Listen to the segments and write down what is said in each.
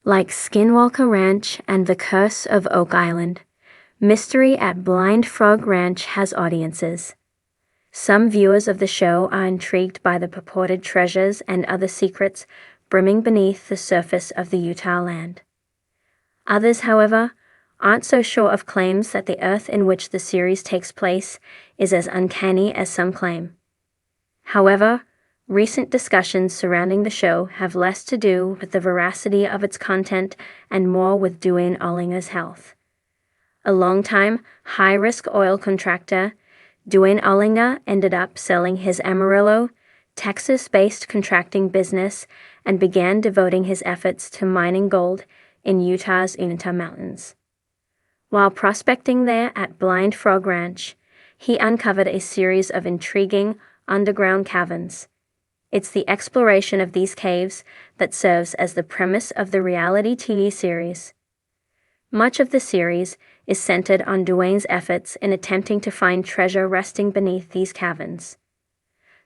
Like Skinwalker Ranch and The Curse of Oak Island, Mystery at Blind Frog Ranch has audiences. Some viewers of the show are intrigued by the purported treasures and other secrets brimming beneath the surface of the Utah land. Others, however, aren't so sure of claims that the earth in which the series takes place is as uncanny as some claim. However, recent discussions surrounding the show have less to do with the veracity of its content and more with Duane Ollinger's health. A longtime, high-risk oil contractor, Duane Ollinger ended up selling his Amarillo, Texas-based contracting business and began devoting his efforts to mining gold in Utah's Uinta Mountains. While prospecting there at Blind Frog Ranch, he uncovered a series of intriguing underground caverns. It's the exploration of these caves that serves as the premise of the reality TV series. Much of the series is centered on Duane's efforts in attempting to find treasure resting beneath these caverns.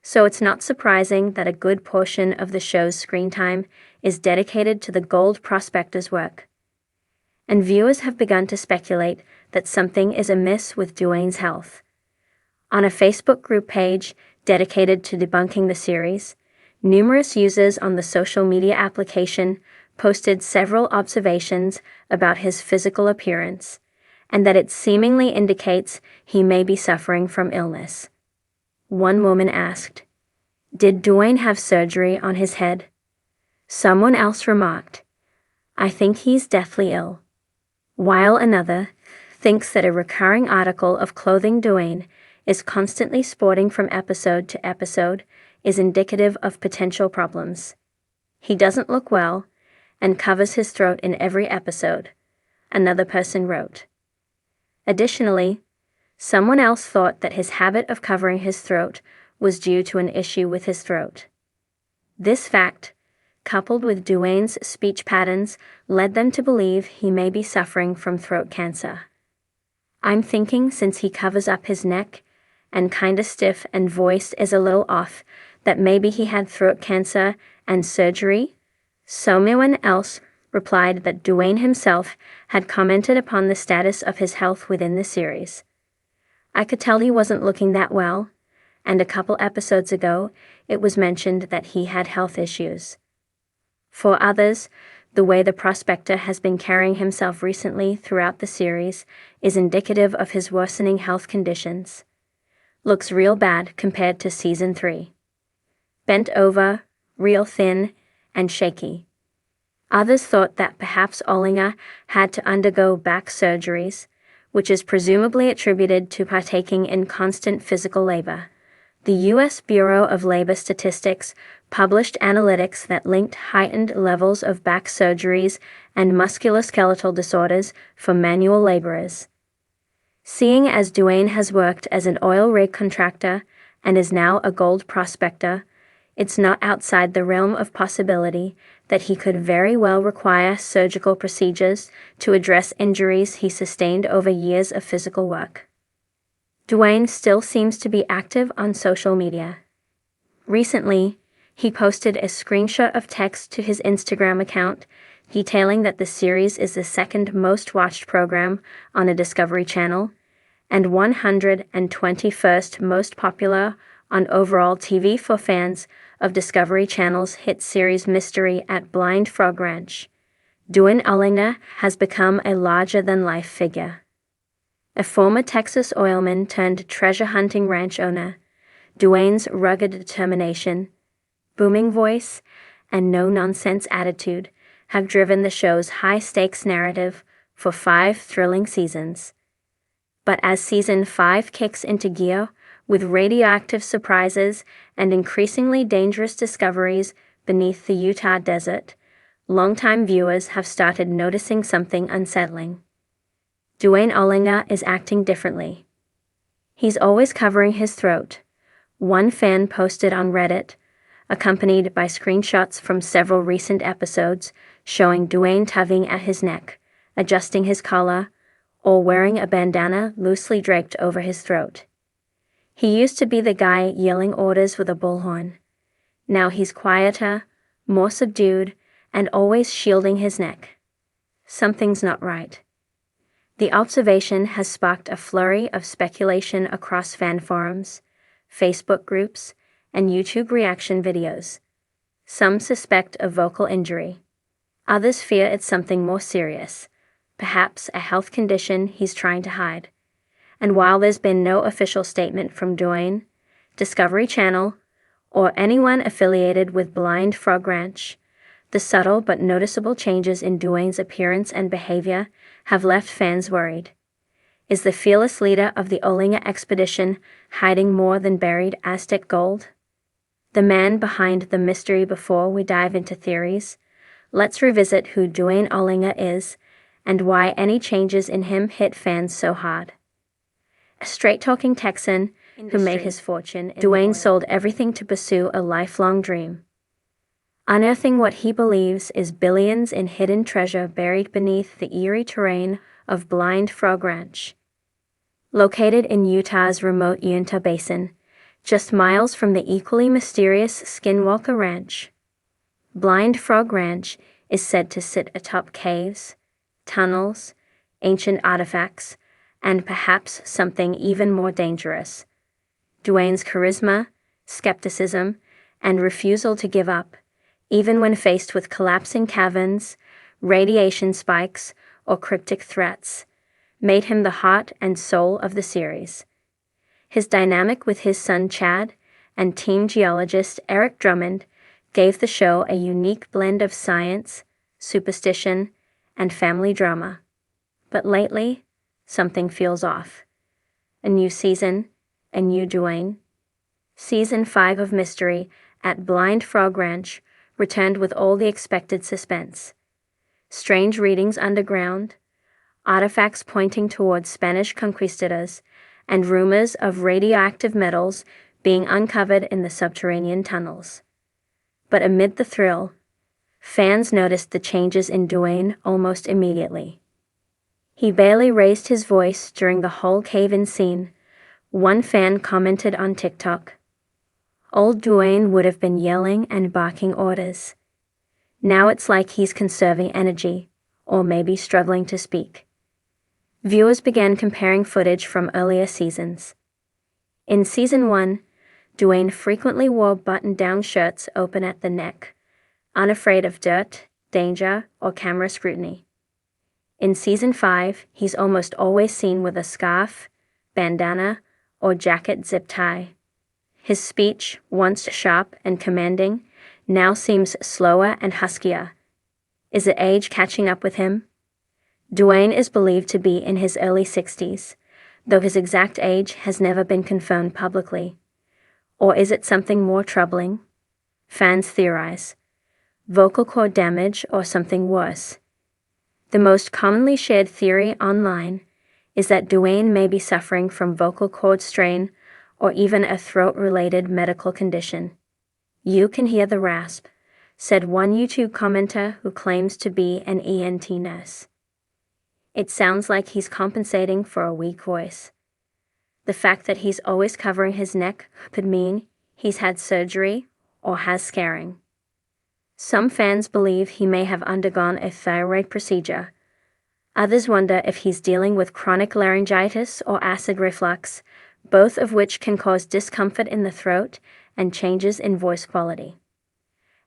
So it's not surprising that a good portion of the show's screen time is dedicated to the gold prospector's work. And viewers have begun to speculate that something is amiss with Duane's health. On a Facebook group page dedicated to debunking the series, numerous users on the social media application posted several observations about his physical appearance, and that it seemingly indicates he may be suffering from illness. One woman asked, "Did Duane have surgery on his head?" Someone else remarked, "I think he's deathly ill." While another thinks that a recurring article of clothing Duane is constantly sporting from episode to episode is indicative of potential problems. "He doesn't look well and covers his throat in every episode," another person wrote. Additionally, someone else thought that his habit of covering his throat was due to an issue with his throat. This fact, coupled with Duane's speech patterns, led them to believe he may be suffering from throat cancer. "I'm thinking since he covers up his neck and kinda stiff and voice is a little off, that maybe he had throat cancer and surgery." Someone else replied that Duane himself had commented upon the status of his health within the series. "I could tell he wasn't looking that well, and a couple episodes ago it was mentioned that he had health issues." For others, the way the prospector has been carrying himself recently throughout the series is indicative of his worsening health conditions. Looks real bad compared to Season 3. Bent over, real thin, and shaky. Others thought that perhaps Ollinger had to undergo back surgeries, which is presumably attributed to partaking in constant physical labor. The U.S. Bureau of Labor Statistics published analytics that linked heightened levels of back surgeries and musculoskeletal disorders for manual laborers. Seeing as Duane has worked as an oil rig contractor and is now a gold prospector, it's not outside the realm of possibility that he could very well require surgical procedures to address injuries he sustained over years of physical work. Duane still seems to be active on social media. Recently, he posted a screenshot of text to his Instagram account detailing that the series is the second most watched program on a Discovery Channel and 121st most popular on overall TV for fans of Discovery Channel's hit series Mystery at Blind Frog Ranch. Duane Ollinger has become a larger-than-life figure. A former Texas oilman turned treasure-hunting ranch owner, Duane's rugged determination, booming voice, and no-nonsense attitude have driven the show's high-stakes narrative for 5 thrilling seasons. But as Season 5 kicks into gear, with radioactive surprises and increasingly dangerous discoveries beneath the Utah desert, longtime viewers have started noticing something unsettling. Duane Ollinger is acting differently. He's always covering his throat, one fan posted on Reddit, accompanied by screenshots from several recent episodes showing Duane tugging at his neck, adjusting his collar, or wearing a bandana loosely draped over his throat. He used to be the guy yelling orders with a bullhorn. Now he's quieter, more subdued, and always shielding his neck. Something's not right. The observation has sparked a flurry of speculation across fan forums, Facebook groups, and YouTube reaction videos. Some suspect a vocal injury. Others fear it's something more serious, perhaps a health condition he's trying to hide. And while there's been no official statement from Duane, Discovery Channel, or anyone affiliated with Blind Frog Ranch, the subtle but noticeable changes in Duane's appearance and behavior have left fans worried. Is the fearless leader of the Ollinger expedition hiding more than buried Aztec gold? The man behind the mystery. Before we dive into theories, let's revisit who Duane Ollinger is and why any changes in him hit fans so hard. A straight-talking Texan who made his fortune, Duane sold everything to pursue a lifelong dream. Unearthing what he believes is billions in hidden treasure buried beneath the eerie terrain of Blind Frog Ranch. Located in Utah's remote Uinta Basin, just miles from the equally mysterious Skinwalker Ranch. Blind Frog Ranch is said to sit atop caves, tunnels, ancient artifacts, and perhaps something even more dangerous. Duane's charisma, skepticism, and refusal to give up, even when faced with collapsing caverns, radiation spikes, or cryptic threats, made him the heart and soul of the series. His dynamic with his son Chad and team geologist Eric Drummond gave the show a unique blend of science, superstition, and family drama. But lately, something feels off. A new season, a new Duane. Season 5 of Mystery at Blind Frog Ranch returned with all the expected suspense. Strange readings underground, artifacts pointing towards Spanish conquistadors, and rumors of radioactive metals being uncovered in the subterranean tunnels. But amid the thrill, fans noticed the changes in Duane almost immediately. He barely raised his voice during the whole cave-in scene. One fan commented on TikTok, "Old Duane would have been yelling and barking orders. Now it's like he's conserving energy, or maybe struggling to speak." Viewers began comparing footage from earlier seasons. In Season 1, Duane frequently wore button-down shirts open at the neck, unafraid of dirt, danger, or camera scrutiny. In Season 5, he's almost always seen with a scarf, bandana, or jacket zip tie. His speech, once sharp and commanding, now seems slower and huskier. Is it age catching up with him? Duane is believed to be in his early 60s, though his exact age has never been confirmed publicly. Or is it something more troubling? Fans theorize. Vocal cord damage or something worse. The most commonly shared theory online is that Duane may be suffering from vocal cord strain or even a throat-related medical condition. "You can hear the rasp," said one YouTube commenter who claims to be an ENT nurse. "It sounds like he's compensating for a weak voice." The fact that he's always covering his neck could mean he's had surgery or has scarring. Some fans believe he may have undergone a thyroid procedure. Others wonder if he's dealing with chronic laryngitis or acid reflux, both of which can cause discomfort in the throat and changes in voice quality.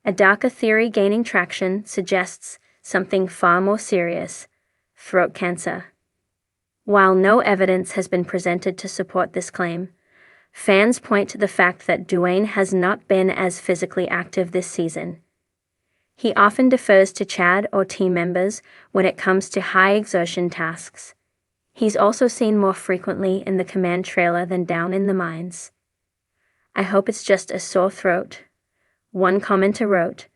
A darker theory gaining traction suggests something far more serious: throat cancer. While no evidence has been presented to support this claim, fans point to the fact that Duane has not been as physically active this season. He often defers to Chad or team members when it comes to high-exertion tasks. He's also seen more frequently in the command trailer than down in the mines. "I hope it's just a sore throat," one commenter wrote,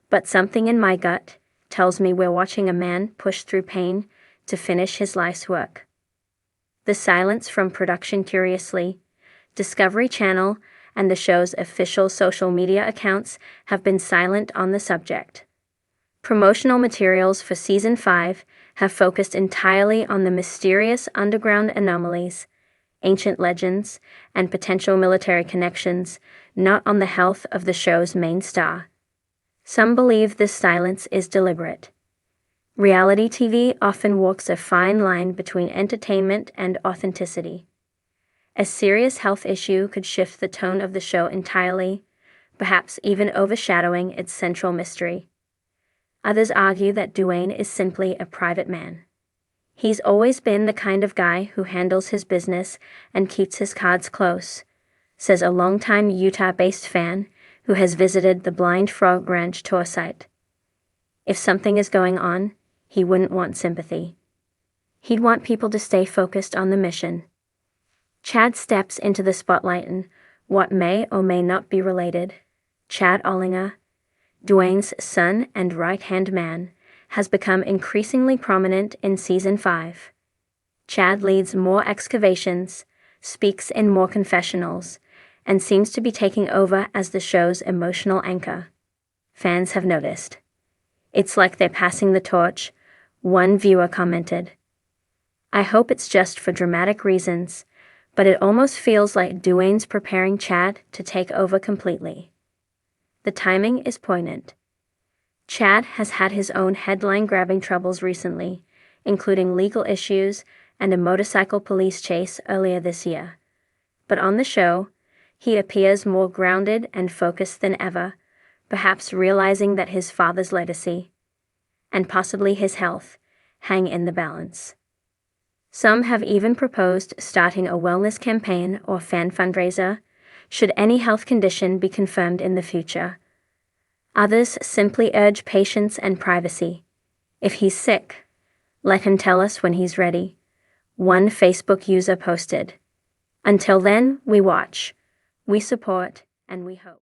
"but something in my gut tells me we're watching a man push through pain to finish his life's work." The silence from production. Curiously, Discovery Channel and the show's official social media accounts have been silent on the subject. Promotional materials for Season 5 have focused entirely on the mysterious underground anomalies, ancient legends, and potential military connections, not on the health of the show's main star. Some believe this silence is deliberate. Reality TV often walks a fine line between entertainment and authenticity. A serious health issue could shift the tone of the show entirely, perhaps even overshadowing its central mystery. Others argue that Duane is simply a private man. He's always been the kind of guy who handles his business and keeps his cards close, says a longtime Utah-based fan who has visited the Blind Frog Ranch tour site. If something is going on, he wouldn't want sympathy. He'd want people to stay focused on the mission. Chad steps into the spotlight in what may or may not be related. Chad Ollinger, Duane's son and right-hand man, has become increasingly prominent in Season 5. Chad leads more excavations, speaks in more confessionals, and seems to be taking over as the show's emotional anchor. Fans have noticed. "It's like they're passing the torch," one viewer commented. "I hope it's just for dramatic reasons, but it almost feels like Duane's preparing Chad to take over completely." The timing is poignant. Chad has had his own headline-grabbing troubles recently, including legal issues and a motorcycle police chase earlier this year. But on the show, he appears more grounded and focused than ever, perhaps realizing that his father's legacy, and possibly his health, hang in the balance. Some have even proposed starting a wellness campaign or fan fundraiser, should any health condition be confirmed in the future. Others simply urge patience and privacy. "If he's sick, let him tell us when he's ready," one Facebook user posted. "Until then, we watch, we support, and we hope."